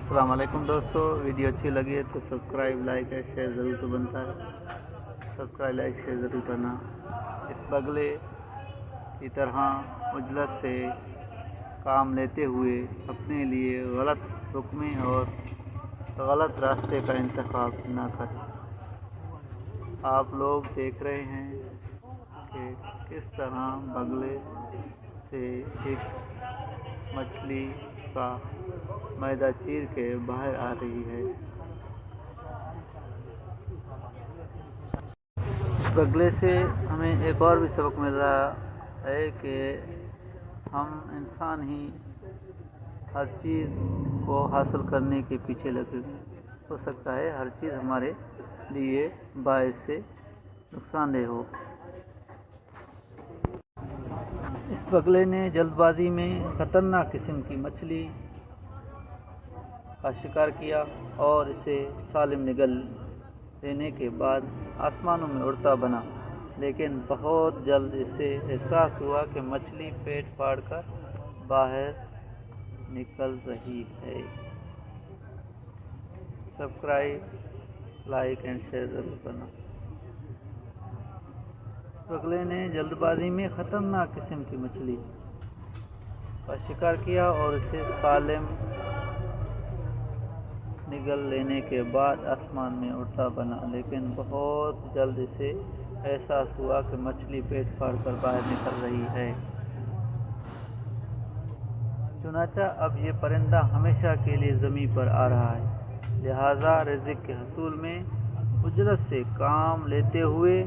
अस्सलाम वालेकुम दोस्तों, वीडियो अच्छी लगी है तो सब्सक्राइब लाइक और शेयर ज़रूर तो बनता है। सब्सक्राइब लाइक शेयर ज़रूर करना। इस बगले की तरह उजलत से काम लेते हुए अपने लिए गलत रुकमे और गलत रास्ते का इंतखाब ना करें। आप लोग देख रहे हैं कि किस तरह बगले से एक मछली का मैदा चीर के बाहर आ रही है। बगले से हमें एक और भी सबक मिल रहा है कि हम इंसान ही हर चीज़ को हासिल करने के पीछे लगे हो सकता है हर चीज़ हमारे लिए बायस से नुकसानदेह हो। इस बगले ने जल्दबाजी में खतरनाक किस्म की मछली का शिकार किया और इसे सालिम निगल लेने के बाद आसमानों में उड़ता बना, लेकिन बहुत जल्द इसे एहसास हुआ कि मछली पेट फाड़कर बाहर निकल रही है। सब्सक्राइब लाइक एंड शेयर ज़रूर करना। बगले ने जल्दबाजी में खतरनाक किस्म की मछली का शिकार किया और इसे सालिम निगल लेने के बाद आसमान में उड़ता बना, लेकिन बहुत जल्द इसे एहसास हुआ कि मछली पेट फाड़कर बाहर निकल रही है। चुनाचा अब ये परिंदा हमेशा के लिए ज़मीन पर आ रहा है, लिहाजा रिज़्क़ के हसूल में उजरत से काम लेते हुए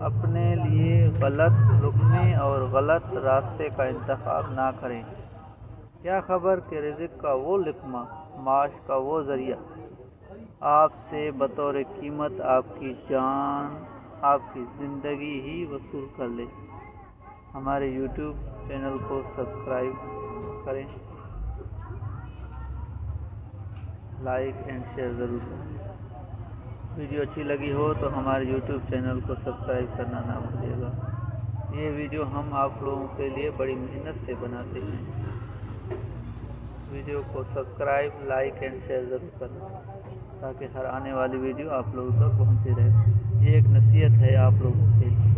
अपने लिए गलत रुकने और गलत रास्ते का इंतखाब ना करें। क्या खबर कि रिज़्क़ का वो लुक़मा, माश का वो ज़रिया आपसे बतौर कीमत आपकी जान, आपकी ज़िंदगी ही वसूल कर ले। हमारे यूट्यूब चैनल को सब्सक्राइब करें, लाइक एंड शेयर ज़रूर करें। वीडियो अच्छी लगी हो तो हमारे यूट्यूब चैनल को सब्सक्राइब करना ना भूलिएगा। ये वीडियो हम आप लोगों के लिए बड़ी मेहनत से बनाते हैं। वीडियो को सब्सक्राइब लाइक एंड शेयर ज़रूर करना ताकि हर आने वाली वीडियो आप लोगों तक पहुँचती रहे। ये एक नसीहत है आप लोगों के लिए।